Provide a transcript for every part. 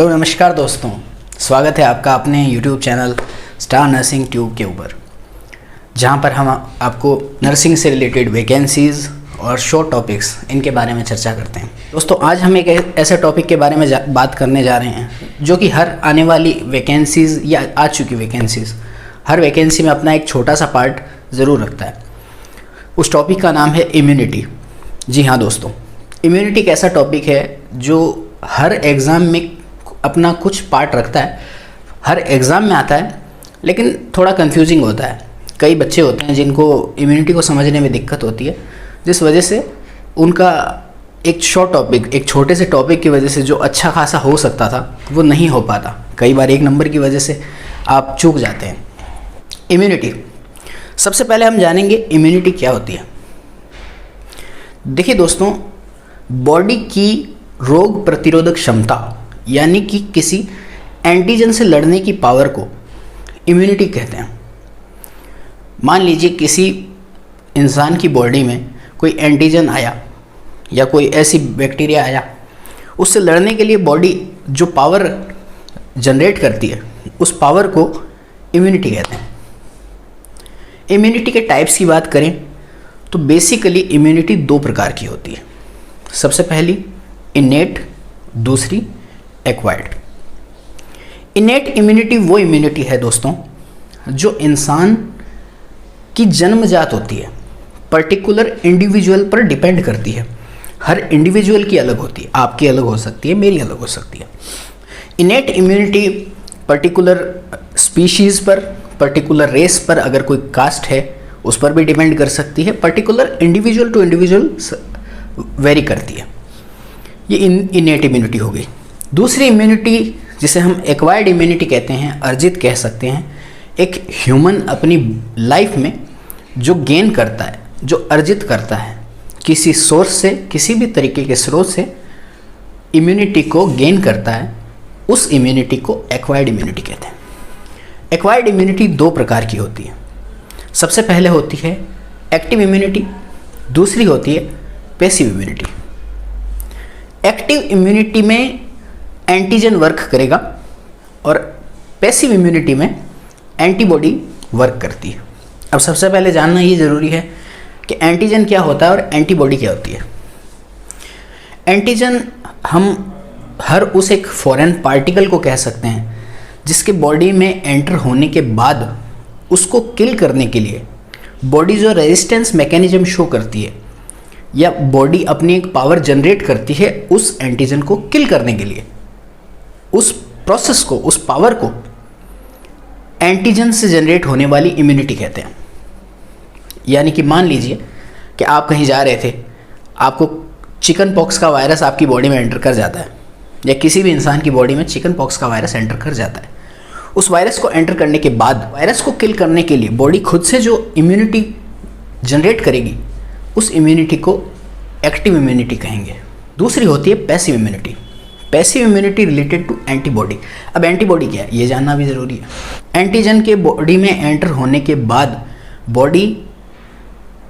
Hello नमस्कार दोस्तों, स्वागत है आपका अपने YouTube channel star nursing tube के ऊपर, जहां पर हम आपको नर्सिंग से रिलेटेड वैकेंसीज़ और शॉर्ट टॉपिक्स इनके बारे में चर्चा करते हैं। दोस्तों आज हम एक ऐसे टॉपिक के बारे में बात करने जा रहे हैं जो कि हर आने वाली वैकेंसीज़ या आ चुकी वैकेंसीज़ हर वैकेंसी में अपना एक छोटा सा पार्ट ज़रूर रखता है। उस टॉपिक का नाम है इम्यूनिटी। जी हाँ दोस्तों, इम्यूनिटी एक ऐसा टॉपिक है जो हर एग्ज़ाम में अपना कुछ पार्ट रखता है, हर एग्ज़ाम में आता है, लेकिन थोड़ा कंफ्यूजिंग होता है। कई बच्चे होते हैं जिनको इम्यूनिटी को समझने में दिक्कत होती है, जिस वजह से उनका एक शॉर्ट टॉपिक, एक छोटे से टॉपिक की वजह से जो अच्छा खासा हो सकता था वो नहीं हो पाता। कई बार एक नंबर की वजह से आप चूक जाते हैं। इम्यूनिटी, सबसे पहले हम जानेंगे इम्यूनिटी क्या होती है। देखिए दोस्तों, बॉडी की रोग प्रतिरोधक क्षमता यानी कि किसी एंटीजन से लड़ने की पावर को इम्यूनिटी कहते हैं। मान लीजिए किसी इंसान की बॉडी में कोई एंटीजन आया या कोई ऐसी बैक्टीरिया आया, उससे लड़ने के लिए बॉडी जो पावर जनरेट करती है उस पावर को इम्यूनिटी कहते हैं। इम्यूनिटी के टाइप्स की बात करें तो बेसिकली इम्यूनिटी दो प्रकार की होती है। सबसे पहली इनेट, दूसरी एक्वायर्ड। इनेट इम्यूनिटी वो इम्यूनिटी है दोस्तों जो इंसान की जन्मजात होती है, पर्टिकुलर इंडिविजुअल पर डिपेंड करती है। हर इंडिविजुअल की अलग होती है, आपकी अलग हो सकती है, मेरी अलग हो सकती है। इनेट इम्यूनिटी पर्टिकुलर स्पीशीज़ पर, पर्टिकुलर रेस पर, अगर कोई कास्ट है उस पर भी डिपेंड कर सकती है, particular individual to individual vary करती है। ये इनेट इम्यूनिटी हो गई। दूसरी इम्यूनिटी जिसे हम एक्वायर्ड इम्यूनिटी कहते हैं, अर्जित कह सकते हैं, एक ह्यूमन अपनी लाइफ में जो गेन करता है, जो अर्जित करता है किसी सोर्स से, किसी भी तरीके के स्रोत से इम्यूनिटी को गेन करता है, उस इम्यूनिटी को एक्वायर्ड इम्यूनिटी कहते हैं। एक्वायर्ड इम्यूनिटी दो प्रकार की होती है। सबसे पहले होती है एक्टिव इम्यूनिटी, दूसरी होती है पैसिव इम्यूनिटी। एक्टिव इम्यूनिटी में एंटीजन वर्क करेगा और पैसिव इम्यूनिटी में एंटीबॉडी वर्क करती है। अब सबसे पहले जानना ये ज़रूरी है कि एंटीजन क्या होता है और एंटीबॉडी क्या होती है। एंटीजन हम हर उस एक फॉरेन पार्टिकल को कह सकते हैं जिसके बॉडी में एंटर होने के बाद उसको किल करने के लिए बॉडी जो रेजिस्टेंस मैकेनिज्म शो करती है या बॉडी अपनी एक पावर जनरेट करती है उस एंटीजन को किल करने के लिए, उस प्रोसेस को, उस पावर को एंटीजन से जनरेट होने वाली इम्यूनिटी कहते हैं। यानी कि मान लीजिए कि आप कहीं जा रहे थे, आपको चिकन पॉक्स का वायरस आपकी बॉडी में एंटर कर जाता है, या किसी भी इंसान की बॉडी में चिकन पॉक्स का वायरस एंटर कर जाता है। उस वायरस को एंटर करने के बाद वायरस को किल करने के लिए बॉडी खुद से जो इम्यूनिटी जनरेट करेगी उस इम्यूनिटी को एक्टिव इम्यूनिटी कहेंगे। दूसरी होती है passive immunity. Passive immunity related to antibody. अब एंटीबॉडी क्या है ये जानना भी ज़रूरी है। एंटीजन के बॉडी में एंटर होने के बाद बॉडी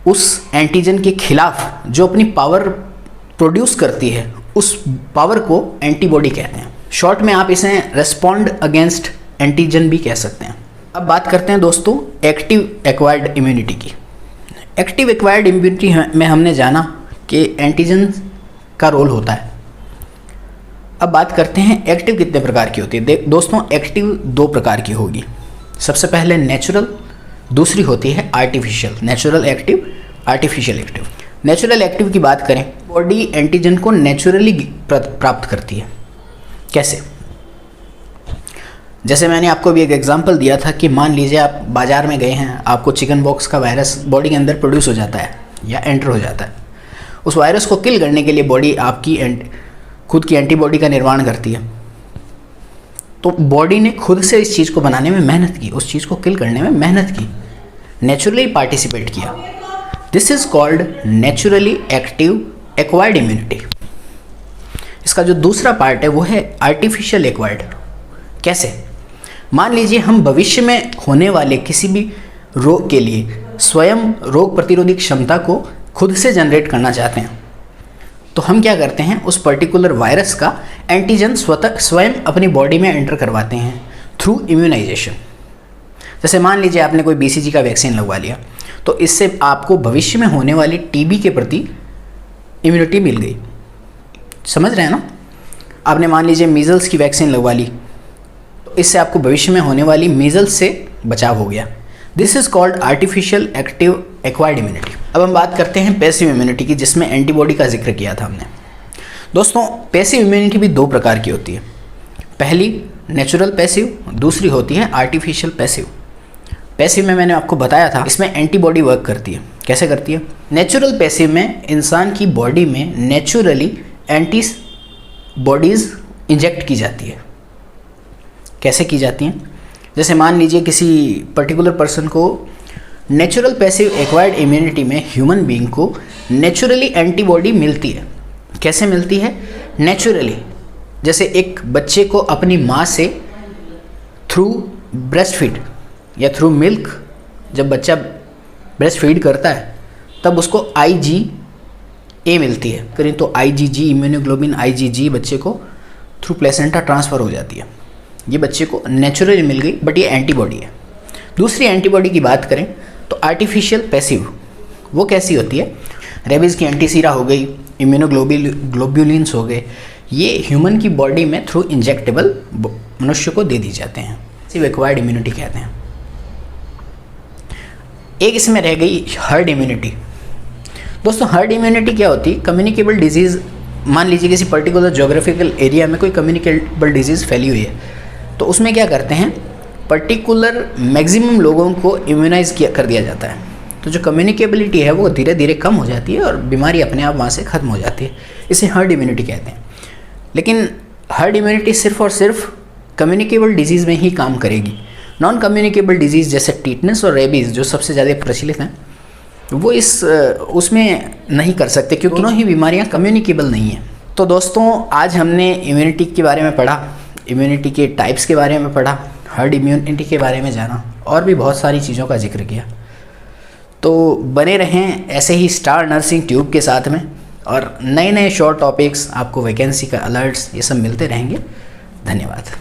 उस एंटीजन के खिलाफ जो अपनी पावर प्रोड्यूस करती है उस पावर को एंटीबॉडी कहते हैं। शॉर्ट में आप इसे रेस्पॉन्ड अगेंस्ट एंटीजन भी कह सकते हैं। अब बात करते हैं दोस्तों एक्टिव एक्वायर्ड इम्यूनिटी की। एक्टिव एक्वायर्ड इम्यूनिटी में हमने जाना कि एंटीजन का रोल होता है। अब बात करते हैं एक्टिव कितने प्रकार की होती है। दोस्तों एक्टिव दो प्रकार की होगी। सबसे पहले नेचुरल, दूसरी होती है artificial. Natural active, artificial active. Natural active की बात करें, बॉडी एंटीजन को नेचुरली प्राप्त करती है। कैसे? जैसे मैंने आपको भी एक एग्जांपल दिया था कि मान लीजिए आप बाज़ार में गए हैं, आपको चिकन पॉक्स का वायरस बॉडी के अंदर प्रोड्यूस हो जाता है या एंटर हो जाता है। उस वायरस को किल करने के लिए बॉडी आपकी खुद की एंटीबॉडी का निर्माण करती है। तो बॉडी ने खुद से इस चीज़ को बनाने में मेहनत की, उस चीज़ को किल करने में मेहनत की, नेचुरली पार्टिसिपेट किया। This is called naturally active acquired immunity. इसका जो दूसरा पार्ट है वो है आर्टिफिशियल एक्वायर्ड। कैसे? मान लीजिए हम भविष्य में होने वाले किसी भी रोग के लिए स्वयं रोग प्रतिरोधी क्षमता को खुद से जनरेट करना चाहते हैं, तो तो हम क्या करते हैं, उस पर्टिकुलर वायरस का एंटीजन स्वयं अपनी बॉडी में एंटर करवाते हैं थ्रू इम्यूनाइजेशन। जैसे मान लीजिए आपने कोई BCG का वैक्सीन लगवा लिया, तो इससे आपको भविष्य में होने वाली TB के प्रति इम्यूनिटी मिल गई। समझ रहे हैं ना? आपने मान लीजिए मीजल्स की वैक्सीन लगवा ली, तो इससे आपको भविष्य में होने वाली मीजल्स से बचाव हो गया। This is called artificial active acquired immunity. अब हम बात करते हैं पैसिव इम्यूनिटी की, जिसमें एंटीबॉडी का जिक्र किया था हमने। दोस्तों, पैसिव इम्यूनिटी भी दो प्रकार की होती है। पहली नेचुरल पैसिव, दूसरी होती है आर्टिफिशियल पैसिव। पैसिव में मैंने आपको बताया था, इसमें एंटीबॉडी वर्क करती है। कैसे करती है? नेचुरल पैसिव में इंसान की बॉडी में नेचुरली एंटीबॉडीज़ इंजेक्ट की जाती है। कैसे की जाती हैं? जैसे मान लीजिए किसी पर्टिकुलर पर्सन को नेचुरल पैसिव एक्वायर्ड इम्यूनिटी में ह्यूमन बीइंग को नेचुरली एंटीबॉडी मिलती है। कैसे मिलती है? नेचुरली। जैसे एक बच्चे को अपनी माँ से थ्रू ब्रेस्ट फीड या थ्रू मिल्क, जब बच्चा ब्रेस्ट फीड करता है तब उसको IgA मिलती है, करें तो IgG इम्यूनोग्लोबिन IgG बच्चे को थ्रू प्लेसेंटा ट्रांसफ़र हो जाती है। ये बच्चे को नेचुरली मिल गई, बट ये एंटीबॉडी है। दूसरी एंटीबॉडी की बात करें तो आर्टिफिशियल पैसिव, वो कैसी होती है? रेबीज़ की एंटीसीरा हो गई, इम्यूनोग्लोब्युलिन्स हो गए, ये ह्यूमन की बॉडी में थ्रू इंजेक्टेबल मनुष्य को दे दी जाते हैं। इसे एक्वायर्ड इम्यूनिटी कहते हैं। एक इसमें रह गई हर्ड इम्यूनिटी। दोस्तों, हर्ड इम्यूनिटी क्या होती है? कम्युनिकेबल डिजीज़, मान लीजिए किसी पर्टिकुलर जोग्राफिकल एरिया में कोई कम्युनिकेबल डिजीज़ फैली हुई है, तो उसमें क्या करते हैं, पर्टिकुलर मैक्सिमम लोगों को इम्यूनाइज कर दिया जाता है। तो जो कम्युनिकेबिलिटी है वो धीरे धीरे कम हो जाती है और बीमारी अपने आप वहाँ से ख़त्म हो जाती है। इसे हर्ड इम्यूनिटी कहते हैं। लेकिन हर्ड इम्यूनिटी सिर्फ और सिर्फ कम्युनिकेबल डिजीज़ में ही काम करेगी। नॉन कम्युनिकेबल डिजीज़ जैसे टीटनेस और रेबीज़ जो सबसे ज़्यादा प्रचलित हैं, वो उसमें नहीं कर सकते, क्योंकि दोनों ही बीमारियाँ कम्युनिकेबल नहीं हैं। तो दोस्तों, आज हमने इम्यूनिटी के बारे में पढ़ा, इम्यूनिटी के टाइप्स के बारे में पढ़ा, हर्ड इम्यूनिटी के बारे में जाना, और भी बहुत सारी चीज़ों का जिक्र किया। तो बने रहें ऐसे ही स्टार नर्सिंग ट्यूब के साथ में, और नए नए शॉर्ट टॉपिक्स, आपको वैकेंसी का अलर्ट्स, ये सब मिलते रहेंगे। धन्यवाद।